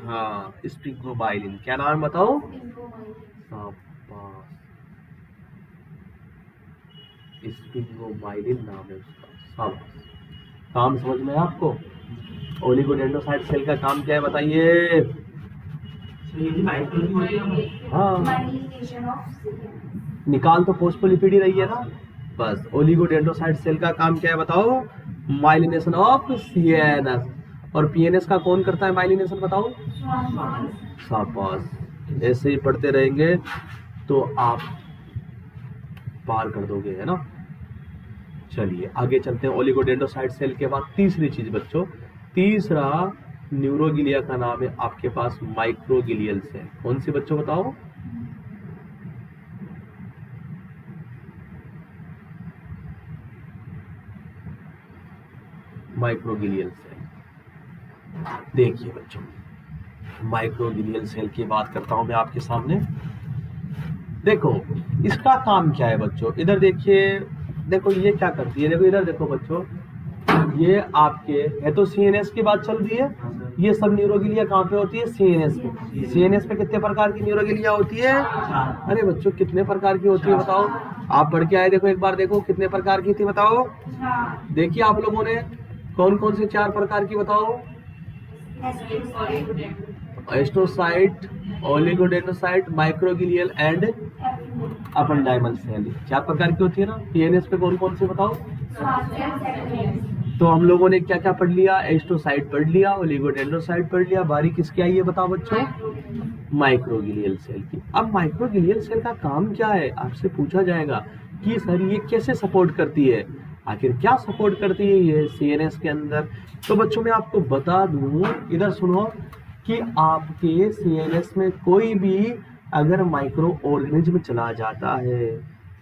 हाँ, स्पिग्नोबाइलिन। क्या नाम बताओ? स्पिग्नोबाइलिन नाम है उसका। सब काम समझ में है आपको? ओलिगोडेंड्रोसाइट सेल का काम क्या है बताइए? हाँ, निकाल तो फोस्फोलिपिड ही रही है ना। बस ओलिगोडेंड्रोसाइट सेल का काम क्या है बताओ? Myelination of CNS. और पीएनएस का कौन करता है माइलिनेशन बताओ? शाबाश। ऐसे ही पढ़ते रहेंगे तो आप पार कर दोगे, है ना। चलिए आगे चलते हैं। ओलिगोडेंड्रोसाइट सेल के बाद तीसरी चीज बच्चों, तीसरा न्यूरोगिलिया का नाम है आपके पास माइक्रोगिलियल सेल। कौन सी बच्चों बताओ? Microglial cell. देखिए बच्चों, माइक्रोगिलियल सेल की बात करता हूं मैं आपके सामने। देखो इसका काम क्या है बच्चों, इधर देखिए। देखो ये क्या करती है, देखो इधर देखो बच्चों, ये आपके है तो सीएनएस की बात चल रही है। ये सब न्यूरोगिलिया कहाँ पे होती है? सीएनएस पे। सीएनएस पे कितने प्रकार की न्यूरोगिलिया होती है? अरे बच्चों कितने प्रकार की होती है बताओ? आप पढ़ के आए, देखो एक बार देखो कितने प्रकार की थी बताओ। देखिए आप लोगों ने कौन कौन से 4 प्रकार की बताओ? Astrocyte, oligodendrocyte, microglial and ependymal cell. 4 प्रकार की होती है ना। पीएनएस पे कौन कौन से बताओ? तो हम लोगों ने क्या क्या पढ़ लिया? एस्ट्रोसाइट पढ़ लिया, ओलिगोडेंड्रोसाइट पढ़ लिया। बारी किसकी आई है बताओ बच्चों? माइक्रोगिलियल सेल की। अब माइक्रोगिलियल सेल का काम क्या है आपसे पूछा जाएगा कि सर ये कैसे सपोर्ट करती है, आखिर क्या सपोर्ट करती है ये सीएनएस के अंदर। तो बच्चों मैं आपको बता दूं, इधर सुनो, कि आपके सीएनएस में कोई भी अगर माइक्रो ऑर्गेनिज्म चला जाता है,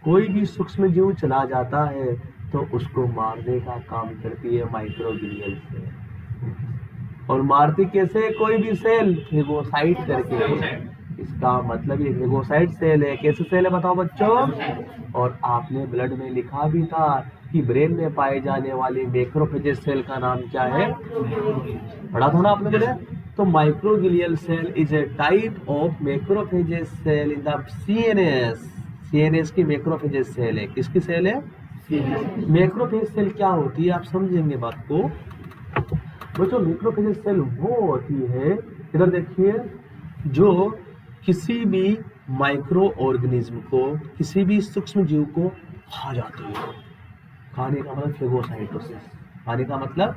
कोई भी सूक्ष्म जीव चला जाता है, तो उसको मारने का काम करती है माइक्रोगिलियल सेल। और मारती कैसे? कोई भी सेल फेगोसाइट करके। इसका मतलब ये फेगोसाइट सेल है। कैसे सेल है बताओ बच्चों? और आपने ब्लड में लिखा भी था कि ब्रेन में पाए जाने वाली मैक्रोफेजेस सेल का नाम क्या है? पढ़ा था ना आपने बोले? तो microglial cell is a type of macrophages cell in the CNS. CNS की मैक्रोफेजेस सेल है। किसकी सेल है? मैक्रोफेज सेल क्या होती है आप समझेंगे बात को बच्चों। मैक्रोफेज सेल वो होती है, इधर देखिए, जो किसी भी माइक्रो ऑर्गेनिज्म को, किसी भी सूक्ष्म जीव को खा जाती है। खाने का मतलब फेगोसाइटोसिस। खाने का मतलब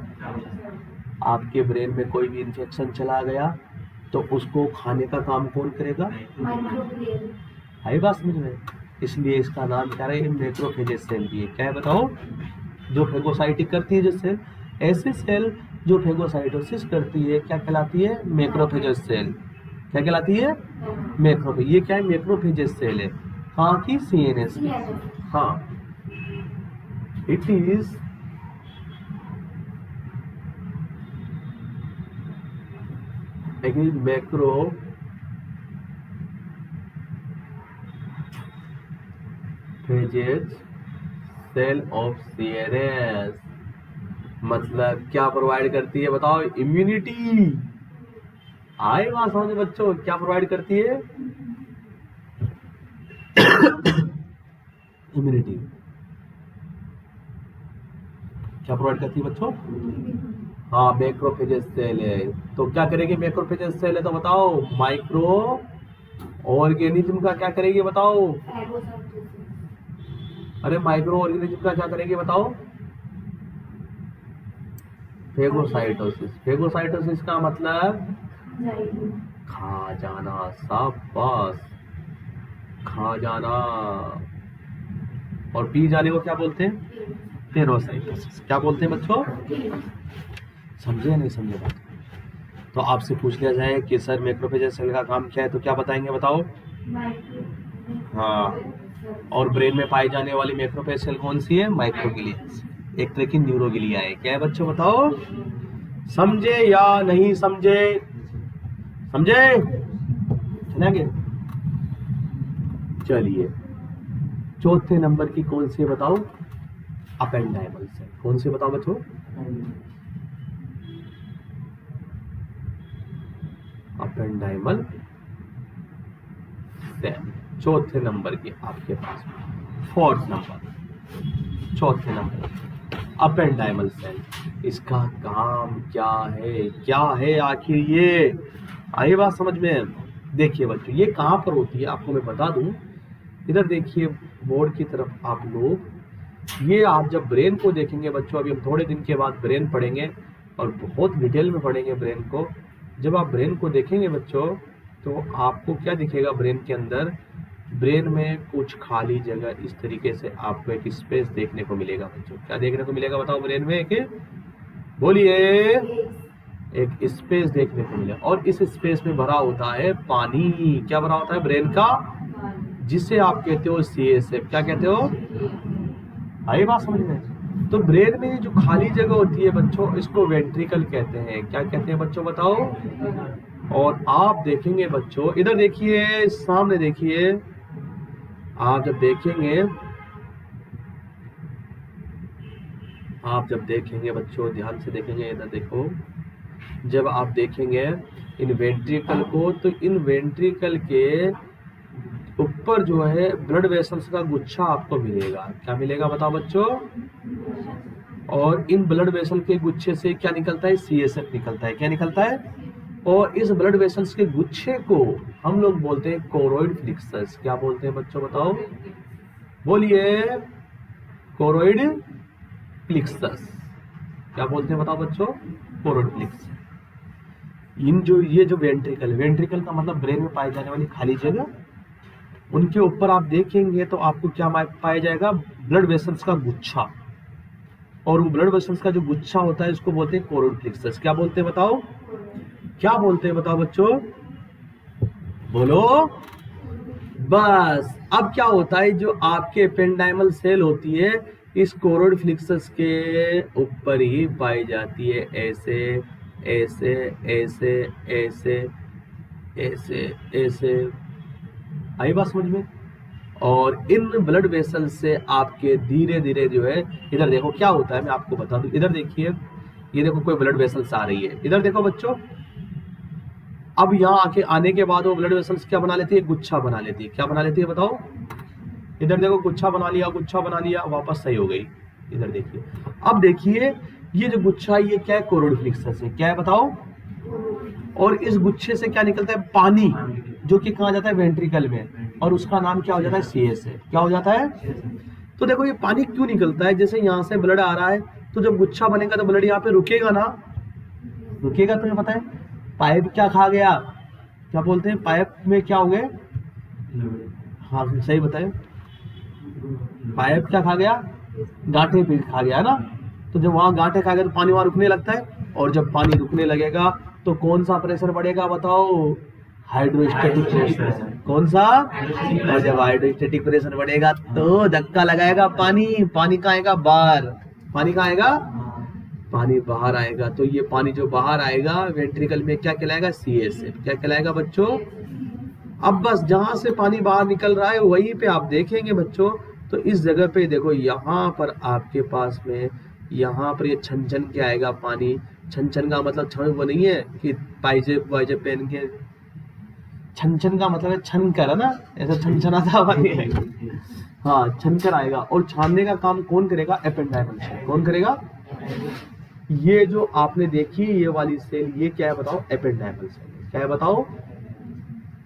आपके ब्रेन में कोई भी इंफेक्शन चला गया तो उसको खाने का काम कौन करेगा? है बात समझ में? इसलिए इसका नाम क्या है? मैक्रोफेजेस सेल भी है। क्या है बताओ? जो फेगोसाइटिक करती है जो सेल। ऐसे सेल जो फेगोसाइटोसिस करती है क्या कहलाती है? Macrophages cell. क्या कहलाती है? मैक्रोफेज। ये क्या है? मैक्रोफेजेस सेल है। कहाँ की? सीएनएस की। हाँ, it is macrophages cell of CNS. मतलब क्या प्रोवाइड करती है बताओ? इम्यूनिटी। आए बात समझ बच्चों, क्या प्रोवाइड करती है? इम्यूनिटी। क्या प्रोवाइड करती है बच्चों? हाँ, मैक्रोफेजेस सेल है। तो क्या करेगी मैक्रोफेजेस सेल है? तो बताओ माइक्रो ऑर्गेनिज्म का क्या करेगी बताओ? अरे माइक्रो ऑर्गेनिज्म का क्या करेगी बताओ? फेगोसाइटोसिस। फेगोसाइटोसिस का मतलब खा जाना। शाबाश, खा जाना। और पी जाने को क्या बोलते हैं? पेरोसाइटोसिस। क्या बोलते हैं बच्चों? समझे या नहीं समझे बात? तो आपसे पूछ लिया जाए कि सर मैक्रोफेज सेल का काम क्या है, तो क्या बताएंगे बताओ? हाँ, और ब्रेन में पाई जाने वाली मैक्रोफेज सेल कौन सी है? माइक्रोग्लिया, एक तरह की न्यूरोग्लिया है। क्या है बच्चों बताओ? समझे या नहीं समझे? समझे? समझेंगे? चलिए, चौथे नंबर की कौन सी है बताओ? Ependymal cell. कौन सी बताओ बच्चों? अपेंडाइमल सेल चौथे नंबर की आपके पास। फोर्थ नंबर, चौथे नंबर अपेंडाइमल सेल। इसका काम क्या है? क्या है आखिर ये? आई बात समझ में? देखिए बच्चों, ये कहाँ पर होती है आपको मैं बता दूं। इधर देखिए बोर्ड की तरफ आप लोग, ये आप जब ब्रेन को देखेंगे बच्चों, अभी हम थोड़े दिन के बाद ब्रेन पढ़ेंगे और बहुत डिटेल में पढ़ेंगे ब्रेन को। जब आप ब्रेन को देखेंगे बच्चों, तो आपको क्या दिखेगा ब्रेन के अंदर? ब्रेन में कुछ खाली जगह इस तरीके से आपको एक स्पेस देखने को मिलेगा बच्चों। क्या देखने को मिलेगा बताओ ब्रेन में? एक बोलिए, एक स्पेस देखने को मिलेगा, और इस स्पेस में भरा होता है पानी। क्या भरा होता है ब्रेन का? जिसे आप कहते हो CSF। क्या कहते हो? आई बात समझ में? तो ब्रेन में जो खाली जगह होती है बच्चों, इसको वेंट्रिकल कहते हैं। क्या कहते हैं बच्चों बताओ? और आप देखेंगे बच्चों, इधर देखिए, सामने देखिए, आप जब देखेंगे बच्चों, ध्यान से देखेंगे, इधर देखो, जब आप देखेंगे इन वेंट्रिकल को, तो इन वेंट्रिकल के ऊपर जो है ब्लड वेसल्स का गुच्छा आपको मिलेगा। क्या मिलेगा बताओ बच्चों? और इन ब्लड वेसल के गुच्छे से क्या निकलता है? CSF निकलता है। क्या निकलता है? और इस ब्लड वेसल्स के गुच्छे को हम लोग बोलते हैं कोरोइड प्लेक्सस। क्या बोलते हैं बच्चों बताओ? बोलिए, कोरोइड प्लेक्सस। क्या बोलते हैं बताओ बच्चों? Choroid plexus. ये जो वेंट्रिकल का मतलब ब्रेन में पाई जाने वाली खाली जगह, उनके ऊपर आप देखेंगे तो आपको क्या पाया जाएगा? ब्लड वेसल्स का गुच्छा। और वो ब्लड वेसल्स का जो गुच्छा होता है, इसको बोलते हैं कोरोइड प्लेक्सस। क्या बोलते हैं बताओ? क्या बोलते हैं बताओ बच्चों? बोलो। बस, अब क्या होता है, जो आपके एपेंडाइमल सेल होती है, इस कोरोइड प्लेक्सस के ऊपर ही पाई जाती है। ऐसे ऐसे ऐसे ऐसे ऐसे ऐसे। आई बात समझ में? और इन ब्लड वेसल से आपके धीरे धीरे जो है, इधर देखो क्या होता है, मैं आपको बता दूं। इधर देखिए, ये देखो कोई ब्लड वेसल्स आ रही है। इधर देखो बच्चों, अब यहाँ आने के बाद वो ब्लड वेसल्स क्या बना लेती है? गुच्छा बना लेती है। क्या बना लेती है बताओ? इधर देखो, गुच्छा बना लिया, वापस सही हो गई। इधर देखिए, अब देखिए, ये जो गुच्छा, ये क्या है? कोरोइड प्लेक्सस है। क्या है बताओ? और इस गुच्छे से क्या निकलता है? पानी, जो कि कहाँ जाता है? वेंट्रिकल में, और उसका नाम क्या हो जाता है? CSF। क्या हो जाता है? तो देखो, ये पानी क्यों निकलता है? जैसे यहाँ से ब्लड आ रहा है, तो जब गुच्छा बनेगा तो ब्लड यहाँ पे रुकेगा ना? रुकेगा। तुम्हें पता है पाइप क्या खा गया? क्या बोलते हैं? पाइप में क्या हो गए? हाँ सही बताए, पाइप क्या खा गया? गांठे पे खा गया ना? तो जब वहां गांठे खा गया तो पानी वहां रुकने लगता है, और जब पानी रुकने लगेगा तो कौन सा प्रेशर बढ़ेगा बताओ? Hydrostatic pressure. कौन सा? और जब हाइड्रोस्टेटिक प्रेशर बढ़ेगा तो धक्का लगाएगा पानी। पानी कहाँ आएगा? बाहर। पानी कहाँ आएगा? पानी बाहर आएगा। तो ये पानी जो बाहर आएगा वेंट्रिकल में क्या कहलाएगा? CSF। क्या कहलाएगा बच्चों? अब बस जहां से पानी बाहर निकल रहा है वहीं पे आप देखेंगे बच्चों, तो इस जगह पे देखो, यहाँ पर आपके पास में, यहाँ पर ये छन छन के आएगा पानी। छन छन का मतलब छन वो नहीं है कि पाइजेब वाइजेब पहन के, छन छन का मतलब है छन कर, है ना? ऐसा छन छना था पानी आएगा। हाँ, छन कर आएगा। और छानने का काम कौन करेगा? Ependymal cell. कौन करेगा? ये जो आपने देखी ये वाली सेल, ये क्या है बताओ? Ependymal cell. क्या है बताओ?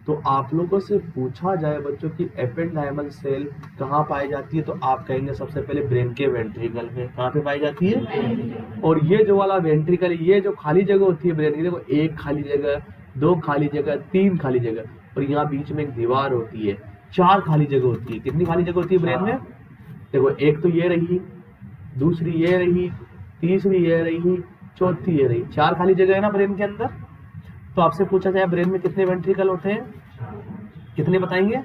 तो आप लोगों से पूछा जाए बच्चों कि एपेंडाइमल सेल कहाँ पाई जाती है, तो आप कहेंगे सबसे पहले ब्रेन के वेंट्रिकल में। कहाँ पे पाई जाती है? और ये जो वाला वेंट्रिकल, ये जो खाली जगह होती है ब्रेन की, देखो, एक खाली जगह, दो खाली जगह, तीन खाली जगह, और यहाँ बीच में एक दीवार होती है, चार खाली जगह होती है। कितनी खाली जगह होती है ब्रेन में? देखो, एक तो ये रही, दूसरी ये रही, तीसरी ये रही, चौथी ये रही, चार खाली जगह है ना ब्रेन के अंदर। तो आपसे पूछा जाए ब्रेन में कितने वेंट्रिकल होते हैं, कितने बताएंगे,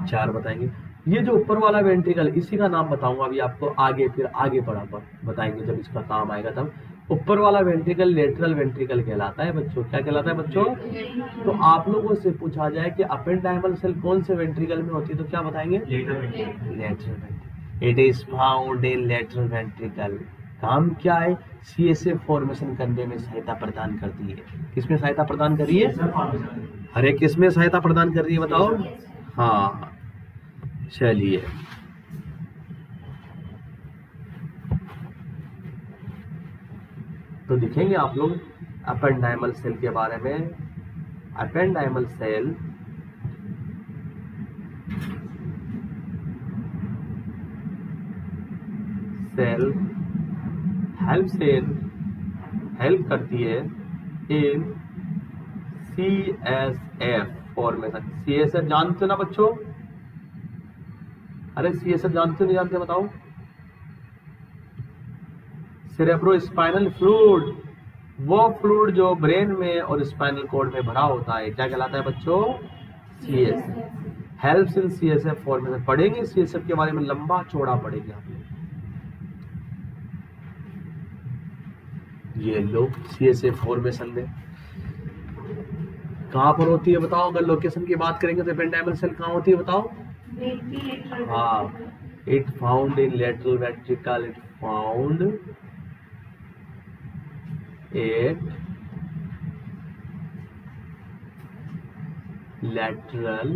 4 बताएंगे। ये जो ऊपर वाला वेंट्रिकल, इसी का नाम बताऊंगा अभी आपको आगे, फिर आगे पढ़ा बताएंगे जब इसका काम आएगा तब। ऊपर वाला वेंट्रिकल लेटरल वेंट्रिकल कहलाता है बच्चों। क्या कहलाता है बच्चों? तो आप लोगों से पूछा जाए कि अपेंडाइमल सेल कौन से वेंट्रिकल में होती है, तो क्या बताएंगे? Lateral ventricle. It is found in lateral ventricle. काम क्या है? CSF फॉर्मेशन करने में सहायता प्रदान करती है। किसमें सहायता प्रदान कर रही है? अरे किसमें सहायता प्रदान कर रही है बताओ? हाँ चलिए, तो दिखेंगे आप लोग अपेंडाइमल सेल के बारे में। अपेंडाइमल सेल हेल्प करती है इन CSF फॉर्मेशन। CSF जानते हो ना बच्चों? अरे CSF जानते हो नहीं जानते बताओ? सेरेब्रो स्पाइनल फ्लूइड, वो फ्लूइड जो ब्रेन में और स्पाइनल कॉर्ड में भरा होता है, क्या कहलाता है बच्चों? CSF। Helps in CSF formation. पढ़ेंगे CSF के बारे में, लंबा चौड़ा पढ़ेंगे आप लोग। ये लो CSF फॉर्मेशन में कहाँ पर होती है बताओ? अगर लोकेशन की बात करेंगे तो एपेंडाइमल सेल कहाँ होती है बताओ? हाँ, it found in lateral ventricle. It found at lateral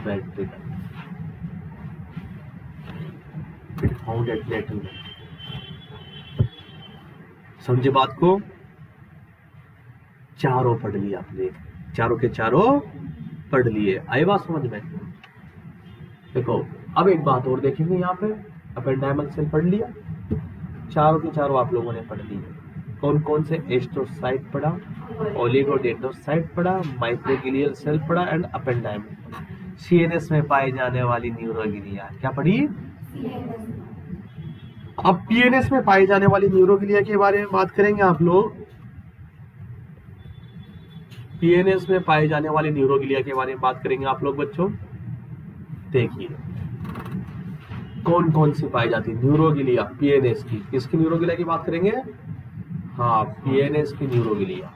ventricle. It found at lateral ventricle. समझे बात को? चारों पढ़ लिया आपने, चारों के चारों पढ़ लिए। आई बात समझ में? देखो अब एक बात और देखेंगे यहाँ पे। एपेंडाइमल सेल पढ़ लिया, चारों के चारों आप लोगों ने पढ़ लिए। कौन कौन से? एस्ट्रोसाइट पढ़ा, ओलिगोडेंड्रोसाइट पढ़ा, माइक्रोग्लियल सेल पढ़ा एंड एपेंडाइमल। CNS में पाई जाने वाली न्यूरोग्लिया क्या पढ़ी? अब PNS में पाई जाने वाली न्यूरोग्लिया के बारे में बात करेंगे आप लोग। PNS में पाई जाने वाली न्यूरोग्लिया के बारे में बात करेंगे आप लोग बच्चों। देखिए कौन कौन सी पाई जाती है न्यूरोग्लिया PNS की। किसकी न्यूरोग्लिया की बात करेंगे? हाँ, PNS की न्यूरोग्लिया।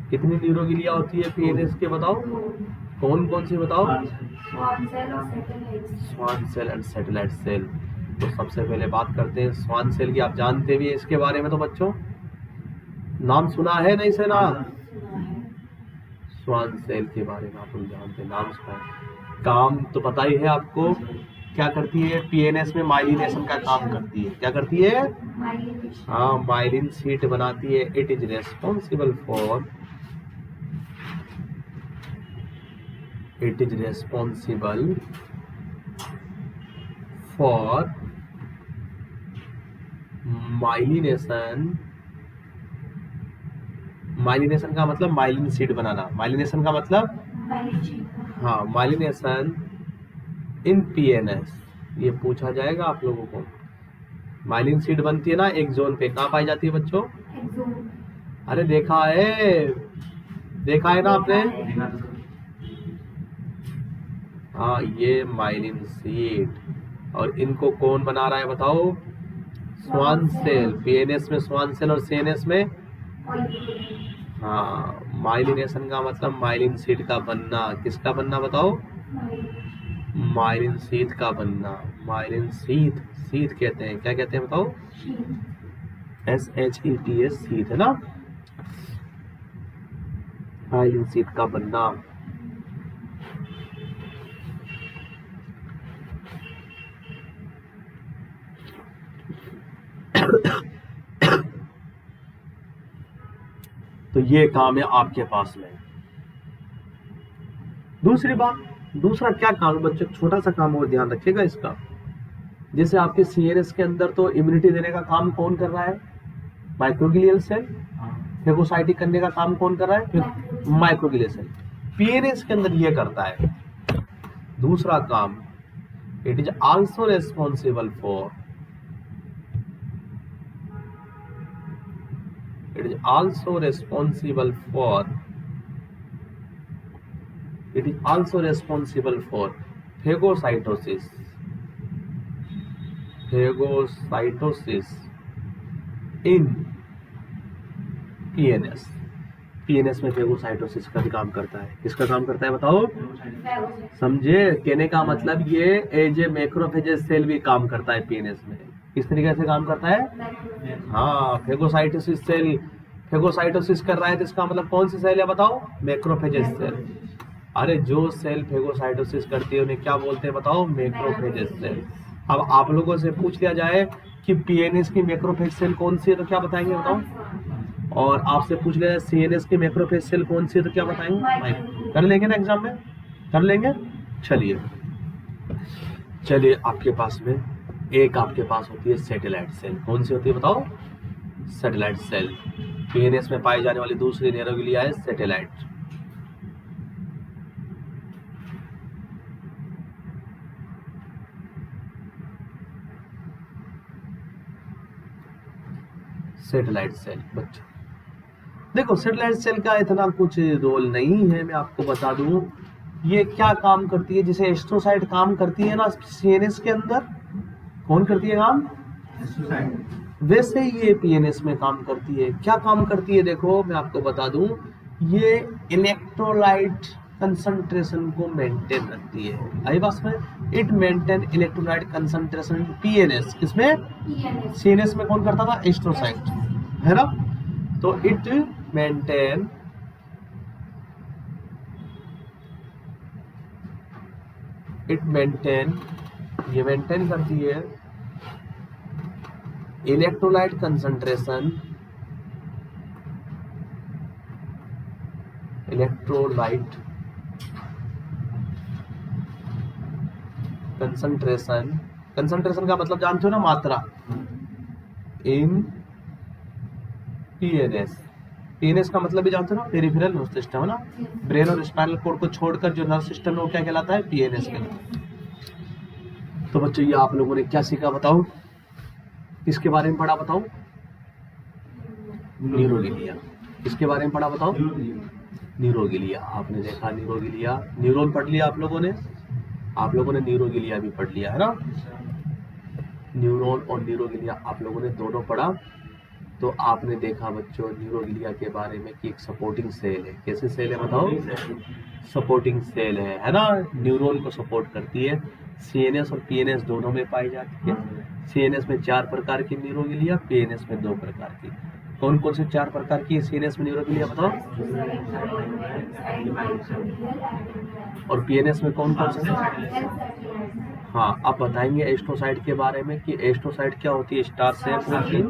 कितनी न्यूरोग्लिया होती है PNS के बताओ? कौन कौन सी बताओ? Schwann cell and satellite cell. तो सबसे पहले बात करते हैं स्वान सेल की। आप जानते भी हैं इसके बारे में तो बच्चों, नाम सुना है नहीं सुना? स्वान सेल के बारे में आप लोग जानते हैं, नाम सुना है। काम तो पता ही है आपको, क्या करती है? PNS में माइलिनेशन का काम करती है। क्या करती है? हाँ, माइलिन शीट बनाती है। It is responsible for myelination. Myelination का मतलब माइलिन शीट बनाना। माइलिनेशन का मतलब हाँ, माइलिनेशन इन PNS। ये पूछा जाएगा आप लोगों को। माइलिन शीट बनती है ना एक जोन पे, कहाँ पाई जाती है बच्चों? अरे देखा है ना आपने? हाँ, ये माइलिन शीट। और इनको कौन बना रहा है बताओ? Schwann cell. PNS में स्वान सेल और CNS में हाँ, माइलिनेशन का मतलब माइलिन शीट का बनना। किसका बनना बताओ? माइलिन शीट का बनना। माइलिन शीट कहते हैं। क्या कहते हैं बताओ? SHETS शीट है ना, माइलिन शीट का बनना। तो ये काम है आपके पास में। दूसरी बात, दूसरा क्या काम है बच्चों? छोटा सा काम और ध्यान रखिएगा इसका। जैसे आपके CNS के अंदर तो इम्यूनिटी देने का काम कौन कर रहा है? Microglial cell. फेगोसाइटिक करने का काम कौन कर रहा है? फिर माइक्रोग्लियल सेल। PNS के अंदर ये करता है। दूसरा काम It is also responsible for. It is also responsible for. It is also responsible for phagocytosis. Phagocytosis in PNS. PNS में फेगोसाइटोसिस का भी काम करता है। किसका काम करता है बताओ? समझे? कहने का मतलब ये एज ए मैक्रोफेजेस सेल भी काम करता है PNS में। किस तरीके से काम करता है? हाँ, फेगोसाइटोसिस सेल फेगोसाइटोसिस कर रहा है तो इसका मतलब कौन सी सेल है बताओ? Macrophages cell. अरे जो सेल फेगोसाइटोसिस करती है उन्हें क्या बोलते हैं बताओ? Macrophages cell. अब आप लोगों से पूछ लिया जाए कि PNS की मैक्रोफेज सेल कौन सी है तो क्या बताएंगे बताओ? और आपसे पूछ लिया जाए CNS की मैक्रोफेज सेल कौन सी है तो क्या बताएंगे? कर लेंगे ना एग्जाम में? कर लेंगे? चलिए आपके पास में एक आपके पास होती है सैटेलाइट सेल। कौन सी होती है बताओ? Satellite cell. PNS में पाई जाने वाली दूसरी न्यूरोग्लिया है सैटेलाइट। सैटेलाइट सेल बच्चों देखो, सैटेलाइट सेल का इतना कुछ रोल नहीं है, मैं आपको बता दूं। ये क्या काम करती है? जैसे एस्ट्रोसाइट काम करती है ना CNS के अंदर, कौन करती है काम? वैसे ही ये PNS में काम करती है। क्या काम करती है? देखो मैं आपको बता दूं, ये इलेक्ट्रोलाइट कंसंट्रेशन को मेंटेन रखती है। आई बात में? It maintain electrolyte concentration PNS। किसमें? CNS में कौन करता था? एस्ट्रोसाइट, है ना? तो इट मेंटेन ये मेंटेन करती है इलेक्ट्रोलाइट कंसंट्रेशन कंसंट्रेशन का मतलब जानते हो ना? मात्रा। इन PNS का मतलब भी जानते हो ना? पेरिफेरल नर्व सिस्टम, है ना? ब्रेन और स्पाइनल कोड को छोड़कर जो नर्व सिस्टम है वो क्या कहलाता है? PNS कहलाता है। तो बच्चों ये आप लोगों ने क्या सीखा बताओ? किसके बारे में पढ़ा बताओ? न्यूरोग्लिया। किसके बारे में पढ़ा बताओ? न्यूरोग्लिया। आपने देखा न्यूरोग्लिया, न्यूरॉन पढ़ लिया आप लोगों ने न्यूरोग्लिया भी पढ़ लिया, है ना? न्यूरॉन और न्यूरोग्लिया आप लोगों ने दोनों पढ़ा। तो आपने देखा बच्चों न्यूरोग्लिया के बारे में कि एक सपोर्टिंग सेल है। कैसे सेल है बताओ? सपोर्टिंग सेल है ना? न्यूरॉन को सपोर्ट करती है। CNS और PNS दोनों में पाई जाती है। CNS में 4 प्रकार की न्यूरोग्लिया, PNS में 2 प्रकार की। कौन कौन से 4 प्रकार की CNS में न्यूरोग्लिया बताओ? और PNS में कौन कौन से? हाँ, अब बताएंगे एस्ट्रोसाइट के बारे में कि एस्ट्रोसाइट क्या होती है। स्टार शेप प्रोटीन,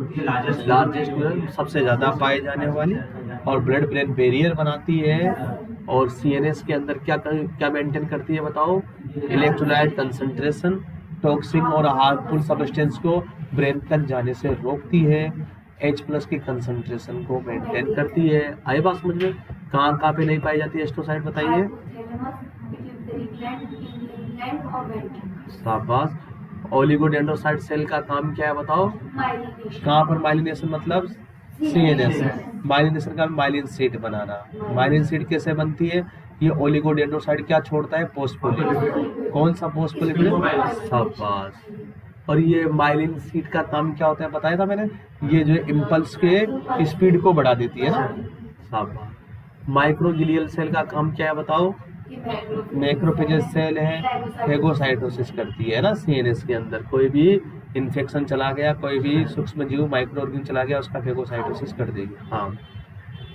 लार्जेस्ट सबसे ज्यादा पाए जाने वाली, और ब्लड ब्रेन बैरियर बनाती है। और CNS के अंदर क्या मेंटेन करती है बताओ? इलेक्ट्रोलाइट कंसंट्रेशन, टॉक्सिक और हार्मफुल सब्सटेंस को ब्रेन तक जाने से रोकती है। H+ की कंसंट्रेशन को मेंटेन करती है। आई बात समझ में? कहाँ पे नहीं पाई जाती है एस्ट्रोसाइट बताइए? शाबाश। ओलिगोडेंड्रोसाइट सेल का काम क्या है बताओ? कहाँ पर माइलिनेशन मतलब? CNS। माइलिनेशन का माइलिन शीट बनाना। माइलिन शीट कैसे बनती है? ये ओलिगोडेंड्रोसाइट क्या छोड़ता है? फोस्फोलिपिड। कौन सा फोस्फोलिपिड? शाबाश। और ये माइलिन शीट का काम क्या होता है बताया था मैंने? ये जो इम्पल्स के स्पीड को बढ़ा देती है ना? शाबाश। माइक्रोग्लियल सेल का काम क्या है बताओ? मैक्रोफेजेस सेल है, फेगोसाइटोसिस करती है ना? CNS के अंदर कोई भी इन्फेक्शन चला गया, कोई भी सूक्ष्म जीव माइक्रो ऑर्गेनिज्म चला गया, उसका फेगोसाइटोसिस कर देगी। हाँ।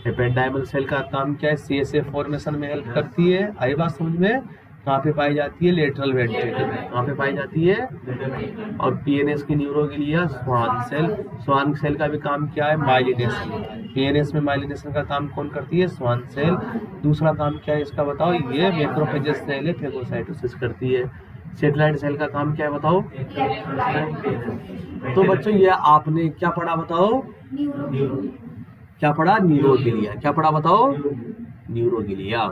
एपेंडाइमल सेल का काम क्या है? CSA फॉर्मेशन में हेल्प करती है। आई बात समझ में? कहाँ पे पाई जाती है? लेटरल वेंट्रिकल में। कहाँ पे पाई जाती है? और PNS की neuroglia Schwann cell. Schwann cell का भी काम क्या है? माइलिनेशन। PNS में माइलिनेशन का काम कौन करती है? Schwann cell. दूसरा काम क्या है इसका बताओ? ये मैक्रोफेजेस सेल है, फेगोसाइटोसिस करती है। सैटेलाइट सेल का काम क्या है बताओ? तो बच्चों ये आपने क्या पढ़ा बताओ? क्या पढ़ा? न्यूरोग्लिया। क्या पढ़ा बताओ? न्यूरोग्लिया।